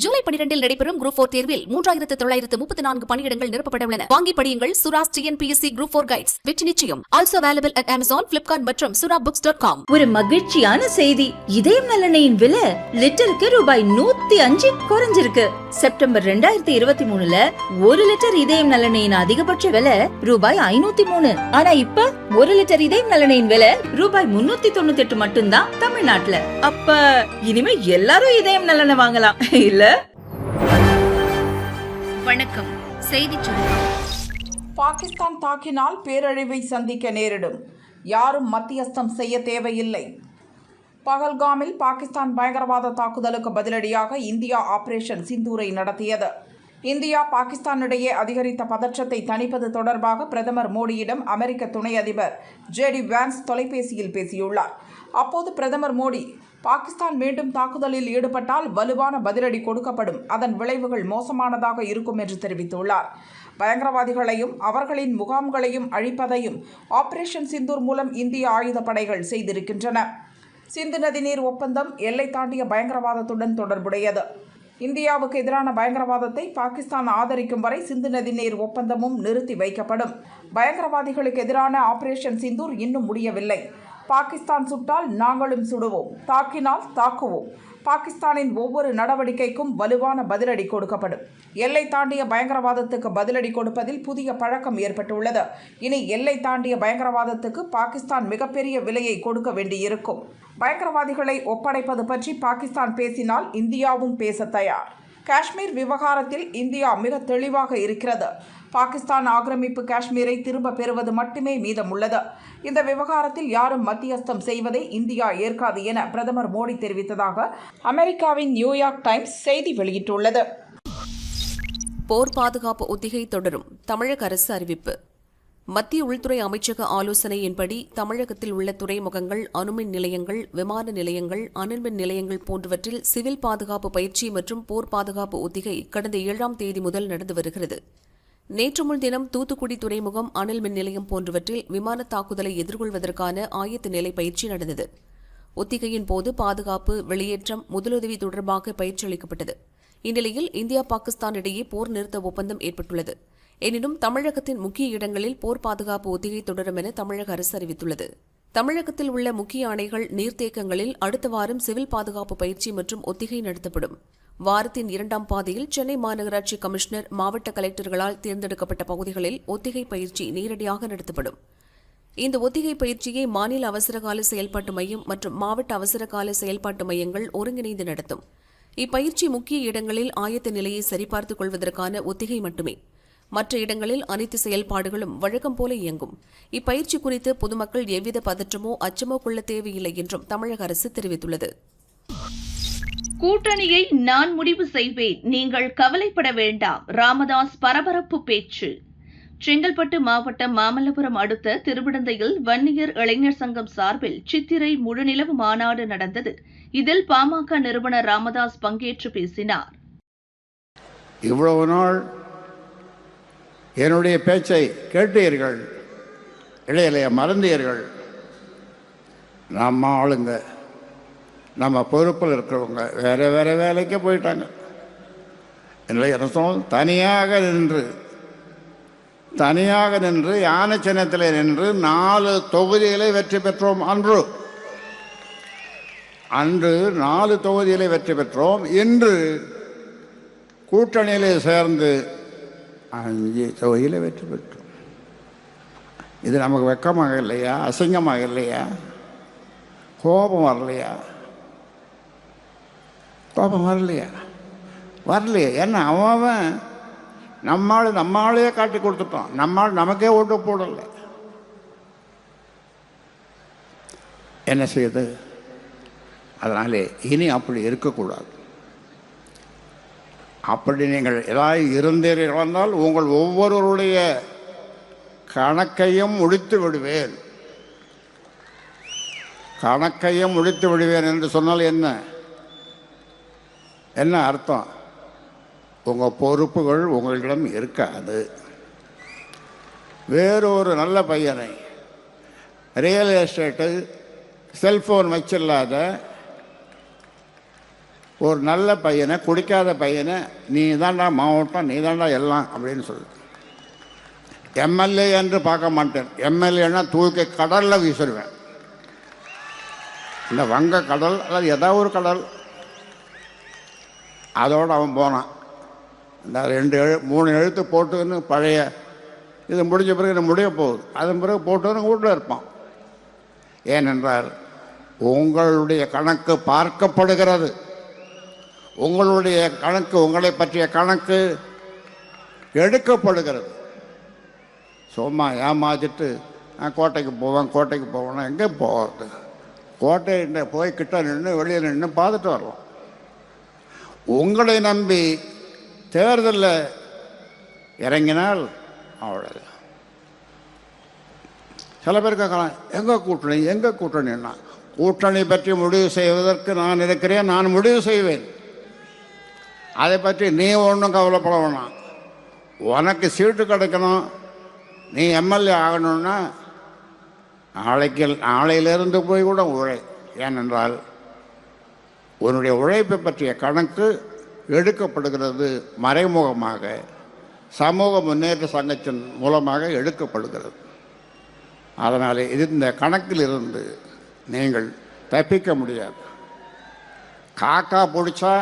ஜூலை 12 நடைபெறும் குரூப் 4 தேர்வில் 3934 பணியிடங்கள் நிரப்பப்பட உள்ளன. வாங்கி படியுங்கள். Sura's TNPSC Group 4 Guides. வெற்றி நிச்சயம். Also available at Amazon, Flipkart மற்றும் surabooks.com. ஒரு மகிழ்ச்சியான செய்தி. இதயம் நல்லெண்ணெயின் விலை லிட்டருக்கு ரூபாய் 105 குறைஞ்சிருக்கு. செப்டம்பர் 2023ல 1 லிட்டர் இதயம் நல்லெண்ணெயின் அதிகபட்ச விலை ரூபாய் 503. ஆனா இப்ப 1 லிட்டர் இதயம் நல்லெண்ணெயின் விலை ரூபாய் 398 மட்டும்தான் தமிழ்நாட்டுல. அப்ப இனிமே எல்லாரும் இதயம் நல்லெண்ணெய் வாங்கலாம் இல்ல? வணக்கம். செய்திச் சுருக்கம். பாகிஸ்தான் தாக்கினால் பேரழிவை சந்திக்க நேரிடும். யாரும் மத்தியஸ்தம் செய்ய தேவையில்லை. பகல்காமில் பாகிஸ்தான் பயங்கரவாத தாக்குதலுக்கு பதிலடியாக இந்தியா ஆபரேஷன் சிந்தூரை நடத்தியது. இந்தியா பாகிஸ்தானிடையே அதிகரித்த பதற்றத்தை தணிப்பது தொடர்பாக பிரதமர் மோடியிடம் அமெரிக்க துணை அதிபர் JD வான்ஸ் தொலைபேசியில் பேசியுள்ளார். அப்போது பிரதமர் மோடி, பாகிஸ்தான் மீண்டும் தாக்குதலில் ஈடுபட்டால் வலுவான பதிலடி கொடுக்கப்படும், அதன் விளைவுகள் மோசமானதாக இருக்கும் என்று தெரிவித்துள்ளார். பயங்கரவாதிகளையும் அவர்களின் முகாம்களையும் அழிப்பதையும் ஆபரேஷன் சிந்தூர் மூலம் இந்திய ஆயுதப்படைகள் செய்திருக்கின்றன. சிந்து நதிநீர் ஒப்பந்தம் எல்லை தாண்டிய பயங்கரவாதத்துடன் தொடர்புடையது. இந்தியாவுக்கு எதிரான பயங்கரவாதத்தை பாகிஸ்தான் ஆதரிக்கும் வரை சிந்து நதிநீர் ஒப்பந்தமும் நிறுத்தி வைக்கப்படும். பயங்கரவாதிகளுக்கு எதிரான ஆபரேஷன் சிந்தூர் இன்னும் முடியவில்லை. பாகிஸ்தான் சுட்டால் நாங்களும் சுடுவோம், தாக்கினால் தாக்குவோம். பாகிஸ்தானின் ஒவ்வொரு நடவடிக்கைக்கும் வலுவான பதிலடி கொடுக்கப்படும். எல்லை தாண்டிய பயங்கரவாதத்துக்கு பதிலடி கொடுப்பதில் புதிய பழக்கம் ஏற்பட்டுள்ளது. இனி எல்லை தாண்டிய பயங்கரவாதத்துக்கு பாகிஸ்தான் மிகப்பெரிய விலையை கொடுக்க வேண்டியிருக்கும். பயங்கரவாதிகளை ஒப்படைப்பது பற்றி பாகிஸ்தான் பேசினால் இந்தியாவும் பேச தயார். காஷ்மீர் விவகாரத்தில் இந்தியா மிக தெளிவாக இருக்கிறது. பாகிஸ்தான் ஆக்கிரமிப்பு காஷ்மீரை திரும்ப பெறுவது மட்டுமே மீதமுள்ளது. இந்த விவகாரத்தில் யாரும் மத்தியஸ்தம் செய்வதை இந்தியா ஏற்காது என பிரதமர் மோடி தெரிவித்ததாக அமெரிக்காவின் நியூயார்க் டைம்ஸ் செய்தி வெளியிட்டுள்ளது. போர் பாதுகாப்பு ஒத்திகை தொடரும். தமிழக அரசு அறிவிப்பு. மத்திய உள்துறை அமைச்சக ஆலோசனையின்படி தமிழகத்தில் உள்ள துறைமுகங்கள், அணுமின் நிலையங்கள், விமான நிலையங்கள், அனல்மின் நிலையங்கள் போன்றவற்றில் சிவில் பாதுகாப்பு பயிற்சி மற்றும் போர் பாதுகாப்பு ஒத்திகை கடந்த 7ஆம் தேதி முதல் நடந்து வருகிறது. நேற்று முன்தினம் தூத்துக்குடி துறைமுகம், அனல் மின் நிலையம் போன்றவற்றில் விமான தாக்குதலை எதிர்கொள்வதற்கான ஆயத்த நிலை பயிற்சி நடந்தது. ஒத்திகையின் போது பாதுகாப்பு, வெளியேற்றம், முதலுதவி தொடர்பாக பயிற்சி அளிக்கப்பட்டது. இந்நிலையில் இந்தியா பாகிஸ்தான் இடையே போர் நிறுத்த ஒப்பந்தம் ஏற்பட்டுள்ளது. எனினும் தமிழகத்தின் முக்கிய இடங்களில் போர் பாதுகாப்பு ஒத்திகை தொடரும் என தமிழக அரசு அறிவித்துள்ளது. தமிழகத்தில் உள்ள முக்கிய அணைகள், நீர்த்தேக்கங்களில் அடுத்த வாரம் சிவில் பாதுகாப்பு பயிற்சி மற்றும் ஒத்திகை நடத்தப்படும். வாரத்தின் 2ஆம் பாதையில் சென்னை மாநகராட்சி கமிஷனர், மாவட்ட கலெக்டர்களால் தேர்ந்தெடுக்கப்பட்ட பகுதிகளில் ஒத்திகை பயிற்சி நேரடியாக நடத்தப்படும். இந்த ஒத்திகை பயிற்சியை மாநில அவசரகால செயல்பாட்டு மையம் மற்றும் மாவட்ட அவசரகால செயல்பாட்டு மையங்கள் ஒருங்கிணைந்து நடத்தும். இப்பயிற்சி முக்கிய இடங்களில் ஆயத்த நிலையை சரிபார்த்துக் கொள்வதற்கான ஒத்திகை மட்டுமே. மற்ற இடங்களில் அனைத்து செயல்பாடுகளும் வழக்கம் போல இயங்கும். இப்பயிற்சி குறித்து பொதுமக்கள் எவ்வித பதற்றமோ அச்சமோ கொள்ள தேவையில்லை என்றும் தமிழக அரசு தெரிவித்துள்ளது. கூட்டணியை நான் முடிவு செய்வேன், நீங்கள் கவலைப்பட வேண்டாம். ராமதாஸ் பரபரப்பு பேச்சு. செங்கல்பட்டு மாவட்டம் மாமல்லபுரம் அடுத்த திருவிடந்தையில் வன்னியர் இளைஞர் சங்கம் சார்பில் சித்திரை முழுநிலவு மாநாடு நடந்தது. இதில் பாமக நிறுவனர் ராமதாஸ் பங்கேற்று பேசினார். இவ்வளவு நாள் என்னுடைய பேச்சை கேட்டீர்கள், இளைய மறந்தீர்கள். நம்ம ஆளுங்க, நம்ம பொறுப்பில் இருக்கிறவங்க வேறு வேறு வேலைக்கு போயிட்டாங்க. என்ன தனியாக நின்று யானை சின்னத்தில் நின்று 4 தொகுதிகளை வெற்றி பெற்றோம். அன்று 4 தொகுதிகளை வெற்றி பெற்றோம். இன்று கூட்டணியிலே சேர்ந்து 5 தொகுதியில் வெற்றி பெற்றோம். இது நமக்கு வெக்கமாக இல்லையா? அசிங்கமாக இல்லையா? கோபம் வரலையா? கோபம் வரலையா? ஏன்னா அவன் நம்மாளையே காட்டி கொடுத்துட்டான். நம்மால் நமக்கே ஓட்டு போடலை. என்ன செய்யுது? அதனாலே இனி அப்படி இருக்கக்கூடாது. அப்படி நீங்கள் ஏதாவது இருந்தீர்கள் வந்தால் உங்கள் ஒவ்வொருவருடைய கணக்கையும் முடித்து விடுவேன். என்று சொன்னால் என்ன அர்த்தம்? உங்கள் பொறுப்புகள் உங்களிடம் இருக்காது. வேறொரு நல்ல பையனை ரியல் எஸ்டேட்டு செல்ஃபோன் வச்சில்லாத ஒரு நல்ல பையனை, குடிக்காத பையனை நீ தாண்டா மாவட்டம், நீ தாண்டா எல்லாம் அப்படின்னு சொல்லு. எம்எல்ஏ என்று பார்க்க மாட்டேன். எம்எல்ஏன்னா தூக்கி கடலில் வீசிடுவேன். இந்த வங்க கடல் அல்லது ஏதாவது ஒரு கடல், அதோடு அவன் போனான். இந்த 3 எழுத்து போட்டுன்னு பழைய இது முடிஞ்ச பிறகு இது முடிய போகுது. அதன் பிறகு போட்டுன்னு வீட்டில் இருப்பான். ஏனென்றால் உங்களுடைய கணக்கு பார்க்கப்படுகிறது. உங்களுடைய கணக்கு, உங்களை பற்றிய கணக்கு எடுக்கப்படுகிறது. சும்மா ஏமாத்திட்டு நான் கோட்டைக்கு போவேன்னா எங்கே போகிறது? கோட்டை போய் கிட்ட நின்று வெளியில் நின்று பார்த்துட்டு வரலாம். உங்களை நம்பி தேர்தலில் இறங்கினால் அவ்வளோ. சில பேர் கேட்கலாம், எங்கே கூட்டணின்னா, கூட்டணி பற்றி முடிவு செய்வதற்கு நான் இருக்கிறேன், நான் முடிவு செய்வேன். அதை பற்றி நீ ஒன்றும் கவலைப்பட வேணாம். உனக்கு சீட்டு கிடைக்கணும், நீ எம்எல்ஏ ஆகணும்னா நாளையிலிருந்து போய் கூட உழை. ஏனென்றால் உன்னுடைய உழைப்பை பற்றிய கணக்கு எடுக்கப்படுகிறது. மறைமுகமாக சமூக முன்னேற்ற சங்கத்தின் மூலமாக எடுக்கப்படுகிறது. அதனால் இந்த கணக்கில் இருந்து நீங்கள் தப்பிக்க முடியாது. காக்கா பிடிச்சா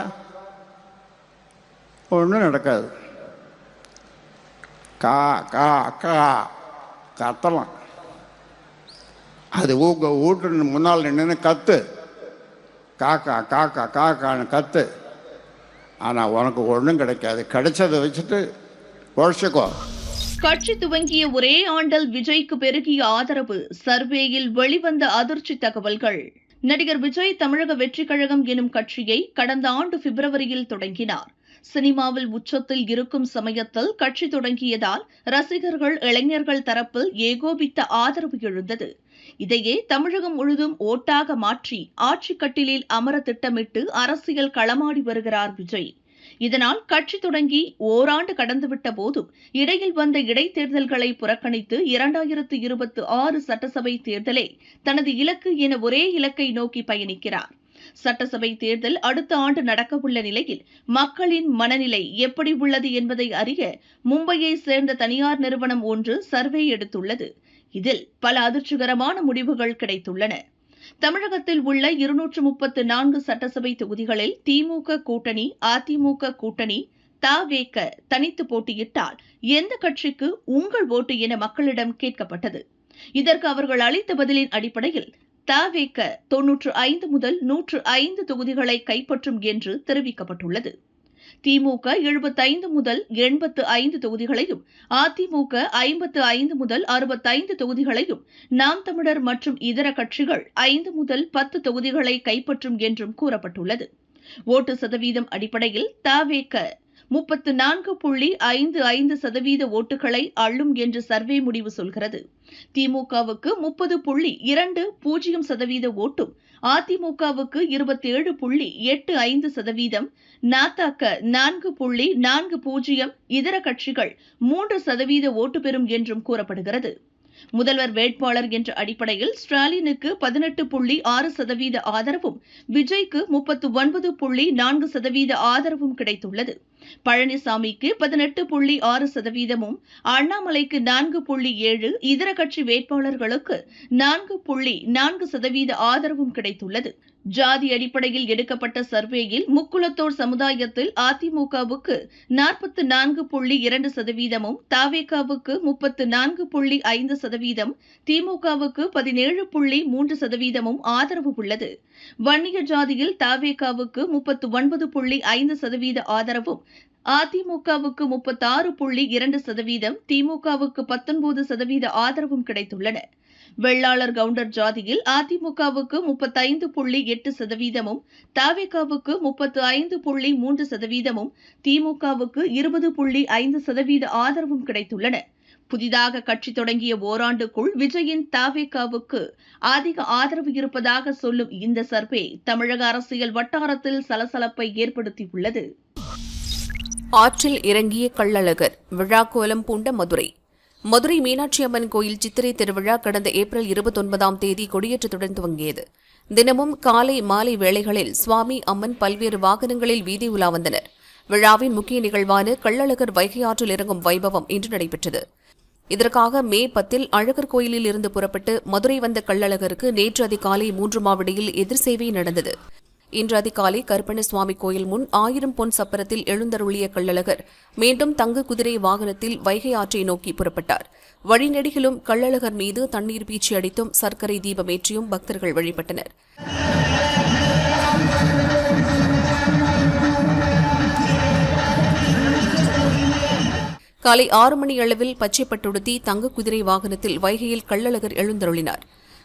ஒன்றும் நடக்காது. கா கா கா கத்தலாம். அது வீட்டு முன்னால் நின்று கத்து, காக்கா காக்கா காக்கான்னு கத்து. ஆனால் உனக்கு ஒன்றும் கிடைக்காது. கிடைச்சதை வச்சுட்டு பொழைச்சிக்கோ. கட்சி துவங்கிய ஒரே ஆண்டில் விஜய்க்கு பெருகிய ஆதரவு, சர்வேயில் வெளிவந்த அதிர்ச்சி தகவல்கள். நடிகர் விஜய் தமிழக வெற்றிக் கழகம் எனும் கட்சியை கடந்த ஆண்டு பிப்ரவரியில் தொடங்கினார். சினிமாவில் உச்சத்தில் இருக்கும் சமயத்தில் கட்சி தொடங்கியதால் ரசிகர்கள், இளைஞர்கள் தரப்பில் ஏகோபித்த ஆதரவு எழுந்தது. இதையே தமிழகம் முழுதும் ஓட்டாக மாற்றி ஆட்சிக் கட்டிலில் அமர திட்டமிட்டு அரசியல் களமாடி வருகிறார் விஜய். இதனால் கட்சி தொடங்கி ஓராண்டு கடந்துவிட்ட போதும் இடையில் வந்த இடைத்தேர்தல்களை புறக்கணித்து 2026 சட்டசபை தேர்தலே தனது இலக்கு என ஒரே இலக்கை நோக்கி பயணிக்கிறார். சட்டசபை தேர்தல் அடுத்த ஆண்டு நடக்கவுள்ள நிலையில் மக்களின் மனநிலை எப்படி உள்ளது என்பதை அறிய மும்பையை சேர்ந்த தனியார் நிறுவனம் ஒன்று சர்வே எடுத்துள்ளது. இதில் பல அதிர்ச்சிகரமான முடிவுகள் கிடைத்துள்ளன. தமிழகத்தில் உள்ள 234 சட்டசபை தொகுதிகளில் திமுக கூட்டணி, அதிமுக கூட்டணி, தவேக தனித்து போட்டியிட்டால் எந்த கட்சிக்கு உங்கள் ஓட்டு என மக்களிடம் கேட்கப்பட்டது. இதற்கு அவர்கள் அளித்த பதிலின் அடிப்படையில் தவேக 95 முதல் 105 தொகுதிகளை கைப்பற்றும் என்று தெரிவிக்கப்பட்டுள்ளது. திமுக 75 முதல் 85 தொகுதிகளையும், அதிமுக 55 முதல் 65 தொகுதிகளையும், நாம் தமிழர் மற்றும் இதர கட்சிகள் 5 முதல் 10 தொகுதிகளை கைப்பற்றும் என்றும் கூறப்பட்டுள்ளது. ஓட்டு சதவீதம் அடிப்படையில் தவேக 34.55% ஓட்டுகளை அள்ளும் என்று சர்வே முடிவு சொல்கிறது. திமுகவுக்கு 30.20% ஓட்டும், அதிமுகவுக்கு 27.85%, நாதாக 4.40%, இதர கட்சிகள் 3% ஓட்டு பெறும் என்றும் கூறப்படுகிறது. முதல்வர் வேட்பாளர் என்ற அடிப்படையில் ஸ்டாலினுக்கு 18.6% ஆதரவும், விஜய்க்கு 39.4% ஆதரவும் கிடைத்துள்ளது. பழனிசாமிக்கு 18.6%, அண்ணாமலைக்கு 4.7%, இதர கட்சி வேட்பாளர்களுக்கு 4.4% ஆதரவும் கிடைத்துள்ளது. ஜாதி அடிப்படையில் எடுக்கப்பட்ட சர்வேயில் முக்குளத்தோர் சமுதாயத்தில் அதிமுகவுக்கு 44.2%, தவேகாவுக்கு 34.5%, திமுகவுக்கு 17.3% ஆதரவு உள்ளது. வன்னிய ஜாதியில் தவேகாவுக்கு 39.5% ஆதரவும், அதிமுகவுக்கு 36.2%, திமுகவுக்கு 19% ஆதரவும் கிடைத்துள்ளன. வெள்ளாளர் கவுண்டர் ஜாதியில் அதிமுகவுக்கு 35.8%, தவேகாவுக்கு 35.3%, திமுகவுக்கு 20.5% ஆதரவும் கிடைத்துள்ளன. புதிதாக கட்சி தொடங்கிய ஓராண்டுக்குள் விஜயின் தவேகாவுக்கு அதிக ஆதரவு இருப்பதாக சொல்லும் இந்த சர்வே தமிழக அரசியல் வட்டாரத்தில் சலசலப்பை ஏற்படுத்தியுள்ளது. ஆற்றில் இறங்கிய கள்ளழகர், விழாக்கோலம் பூண்ட மதுரை. மதுரை மீனாட்சி அம்மன் கோயில் சித்திரை திருவிழா கடந்த ஏப்ரல் 29ஆம் தேதி கொடியேற்றத்துடன் துவங்கியது. தினமும் காலை மாலை வேளைகளில் சுவாமி அம்மன் பல்வேறு வாகனங்களில் வீதி உலா வந்தனர். விழாவின் முக்கிய நிகழ்வான கள்ளழகர் வைகை ஆற்றில் இறங்கும் வைபவம் இன்று நடைபெற்றது. இதற்காக மே 10 அழகர் கோயிலில் இருந்து புறப்பட்டு மதுரை வந்த கள்ளழகருக்கு நேற்று அதிகாலை 3 மாவடியில் எதிர் சேவை நடந்தது. இன்று அதிகாலை கருப்பணசுவாமி கோயில் முன் 1000 பொன் சப்பரத்தில் எழுந்தருளிய கள்ளழகர் மீண்டும் தங்கு குதிரை வாகனத்தில் வைகை ஆற்றை நோக்கி புறப்பட்டார். வழிநெடுகிலும் கள்ளழகர் மீது தண்ணீர் பீச்சி அடித்தும் சர்க்கரை தீபமேற்றியும் பக்தர்கள் வழிபட்டனர். காலை 6 மணி அளவில் பச்சைப்பட்டுடுத்தி தங்க குதிரை வாகனத்தில் வைகையில் கள்ளழகர் எழுந்தருளினார்.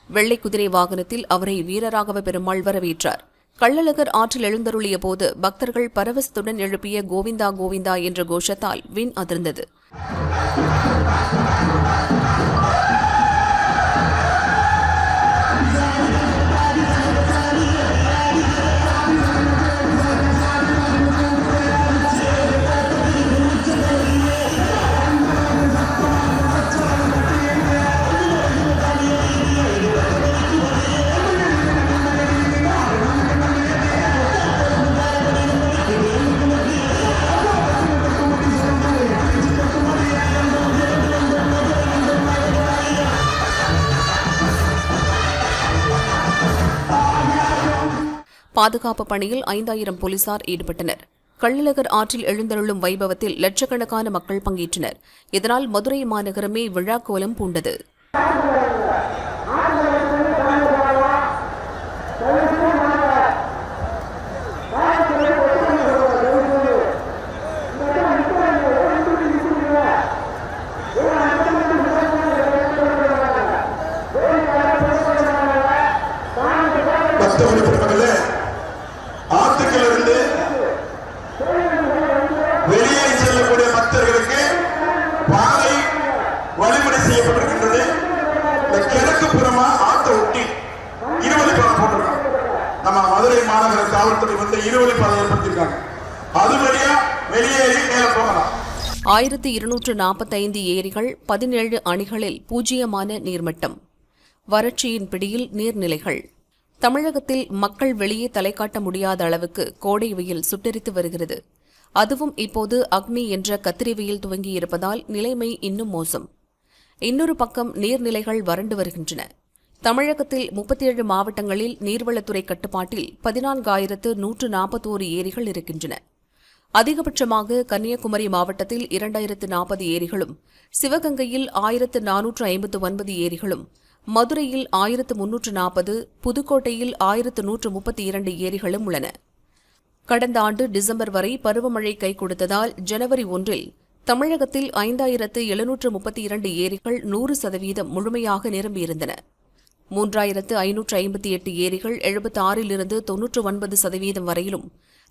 வெள்ளை குதிரை வாகனத்தில் அவரை வீரராகவ பெருமாள் வரவேற்றார். கள்ளழகர் ஆற்றில் எழுந்தருளிய போது பக்தர்கள் பரவசத்துடன் எழுப்பிய கோவிந்தா கோவிந்தா என்ற கோஷத்தால் விண் அதிர்ந்தது. பாதுகாப்பு பணியில் 5000 போலீசார் ஈடுபட்டனர். கள்ளழகர் ஆற்றில் எழுந்தருளும் வைபவத்தில் லட்சக்கணக்கான மக்கள் பங்கேற்றனர். இதனால் மதுரை மாநகரமே விழாக்கோலம் பூண்டது. ஆற்றுக்கிலிருந்து வெளியே செல்லக்கூடிய பக்தர்களுக்கு பாதை வழிமுறை செய்யப்பட்டிருக்கின்றது. இந்த கிழக்கு புறமா ஆற்றை ஒட்டி இருவழிப்பாதை போட்டிருக்காங்க. நம்ம மதுரை மாநகர காவல்துறை வந்து இருவழிப்பாதை ஏற்படுத்தியிருக்காங்க. அது வழியா வெளியேறி மேல போகலாம். 1245 ஏரிகள், 17 அணைகளில் பூஜ்ஜியமான நீர்மட்டம். வறட்சியின் பிடியில் நீர்நிலைகள். தமிழகத்தில் மக்கள் வெளியே தலை காட்ட முடியாத அளவுக்கு கோடை வெயில் சுட்டெரித்து வருகிறது. அதுவும் இப்போது அக்னி என்ற கத்திரி வெயில் துவங்கியிருப்பதால் நிலைமை இன்னும் மோசம். இன்னொரு பக்கம் நீர்நிலைகள் வறண்டு வருகின்றன. தமிழகத்தில் 37 மாவட்டங்களில் நீர்வளத்துறை கட்டுப்பாட்டில் 14,141 ஏரிகள் இருக்கின்றன. அதிகபட்சமாக கன்னியாகுமரி மாவட்டத்தில் 2040 ஏரிகளும், சிவகங்கையில் 1459 ஏரிகளும், மதுரையில் 1340, புதுக்கோட்டையில் 1132 ஏரிகளும் உள்ளன. கடந்த ஆண்டு டிசம்பர் வரை பருவமழை கை கொடுத்ததால் ஜனவரி 1 தமிழகத்தில் 5732 ஏரிகள் 100% முழுமையாக நிரம்பியிருந்தன. 3558 ஏரிகள் 76லிருந்து 99% வரையிலும்,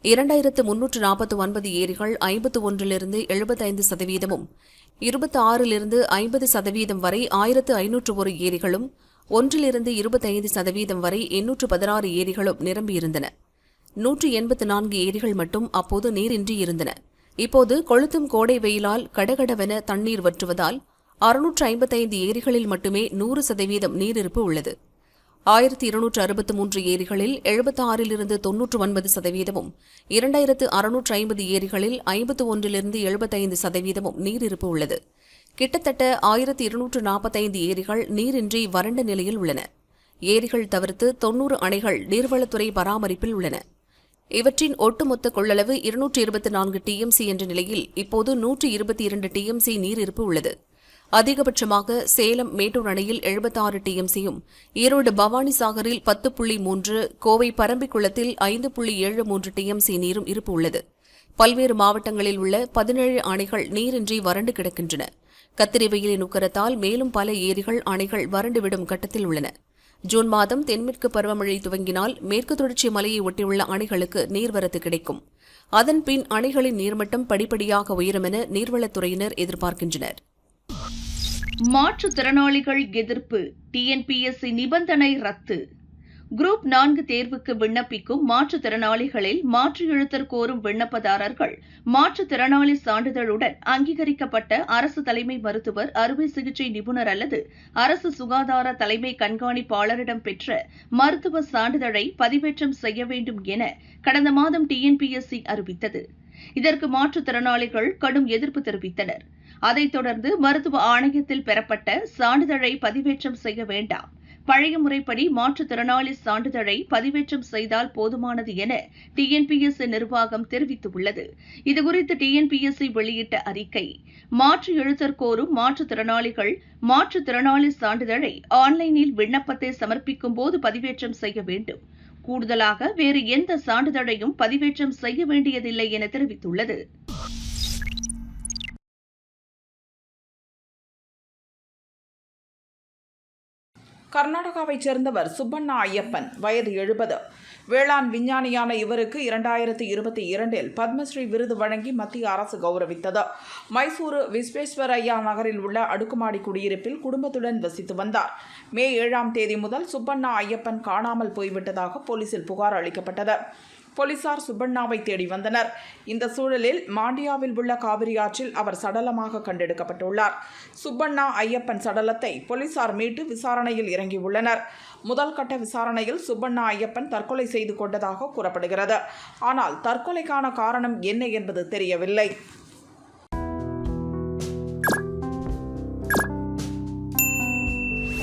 2349 ஏரிகள் 51லிருந்து 75%, 26லிருந்து 50% வரை 1501 ஏரிகளும், 1லிருந்து 25% வரை 816 ஏரிகளும் நிரம்பியிருந்தன. 184 ஏரிகள் மட்டும் அப்போது நீரின்றி இருந்தன. இப்போது கொளுத்தும் கோடை வெயிலால் கடகடவென தண்ணீர் வற்றுவதால் 655 ஏரிகளில் மட்டுமே 100% நீரிருப்பு உள்ளது. 1263 ஏரிகளில் 76லிருந்து 99%, 2650 ஏரிகளில் 51லிருந்து 75% நீரிருப்பு உள்ளது. கிட்டத்தட்ட 1245 ஏரிகள் நீரின்றி வறண்ட நிலையில் உள்ளன. ஏரிகள் தவிர்த்து 90 அணைகள் நீர்வளத்துறை பராமரிப்பில் உள்ளன. இவற்றின் ஒட்டுமொத்த கொள்ளளவு 224 TMC என்ற நிலையில் இப்போது 122 TMC நீரிருப்பு உள்ளது. அதிகபட்சமாக சேலம் மேட்டூர் அணையில் 76 TMCயும், ஈரோடு பவானி சாகரில் 10.3, கோவை பரம்பிக்குளத்தில் 5.73 TMC நீரும் இருப்பு உள்ளது. பல்வேறு மாவட்டங்களில் உள்ள 17 அணைகள் நீரின்றி வறண்டு கிடக்கின்றன. கத்திரி வெயிலின் உக்கரத்தால் மேலும் பல ஏரிகள், அணைகள் வறண்டுவிடும் கட்டத்தில் உள்ளன. ஜூன் மாதம் தென்மேற்கு பருவமழை துவங்கினால் மேற்கு தொடர்ச்சி மலையை ஒட்டியுள்ள அணைகளுக்கு நீர்வரத்து கிடைக்கும். அதன்பின் அணைகளின் நீர்மட்டம் படிப்படியாக உயரும் என நீர்வளத்துறையினர் எதிர்பார்க்கின்றனர். மாற்றுத்திறனாளிகள் எதிர்ப்பு, TNPSC நிபந்தனை ரத்து. குரூப் 4 தேர்வுக்கு விண்ணப்பிக்கும் மாற்றுத்திறனாளிகளில் மாற்று எழுத்தர் கோரும் விண்ணப்பதாரர்கள் மாற்றுத்திறனாளி சான்றிதழுடன் அங்கீகரிக்கப்பட்ட அரசு தலைமை மருத்துவர், அறுவை சிகிச்சை நிபுணர் அல்லது அரசு சுகாதார தலைமை கண்காணிப்பாளரிடம் பெற்ற மருத்துவ சான்றிதழை பதிவேற்றம் செய்ய வேண்டும் என கடந்த மாதம் டிஎன்பிஎஸ்சி அறிவித்தது. இதற்கு மாற்றுத்திறனாளிகள் கடும் எதிர்ப்பு தெரிவித்தனர். அதைத் தொடர்ந்து மருத்துவ ஆணையத்தில் பெறப்பட்ட சான்றிதழை பதிவேற்றம் செய்ய வேண்டாம், பழைய முறைப்படி மாற்றுத்திறனாளி சான்றிதழை பதிவேற்றம் செய்தால் போதுமானது என டிஎன்பிஎஸ்சி நிர்வாகம் தெரிவித்துள்ளது. இதுகுறித்து டிஎன்பிஎஸ்சி வெளியிட்ட அறிக்கை, மாற்று எழுத்தர் கோரும் மாற்றுத்திறனாளிகள் மாற்றுத்திறனாளி சான்றிதழை ஆன்லைனில் விண்ணப்பத்தை சமர்ப்பிக்கும் போது பதிவேற்றம் செய்ய வேண்டும். கூடுதலாக வேறு எந்த சான்றிதழையும் பதிவேற்றம் செய்ய வேண்டியதில்லை என தெரிவித்துள்ளது. கர்நாடகாவைச் சேர்ந்தவர் சுப்பண்ணா ஐயப்பன், வயது 70. வேளாண் விஞ்ஞானியான இவருக்கு 2022இல் பத்மஸ்ரீ விருது வழங்கி மத்திய அரசு கௌரவித்தது. மைசூரு விஸ்வேஸ்வரய்யா நகரில் உள்ள அடுக்குமாடி குடியிருப்பில் குடும்பத்துடன் வசித்து வந்தார். மே 7ஆம் தேதி முதல் சுப்பண்ணா ஐயப்பன் காணாமல் போய்விட்டதாக போலீசில் புகார் அளிக்கப்பட்டது. போலீசார் சுப்பண்ணாவை தேடி வந்தனர். இந்த சூழலில் மாண்டியாவில் உள்ள காவிரி ஆற்றில் அவர் சடலமாக கண்டெடுக்கப்பட்டுள்ளார். சுப்பண்ணா ஐயப்பன் சடலத்தை போலீசார் மீட்டு விசாரணையில் இறங்கியுள்ளனர். முதல் கட்ட விசாரணையில் சுப்பண்ணா ஐயப்பன் தற்கொலை செய்து கொண்டதாக கூறப்படுகிறது. ஆனால் தற்கொலைக்கான காரணம் என்ன என்பது தெரியவில்லை.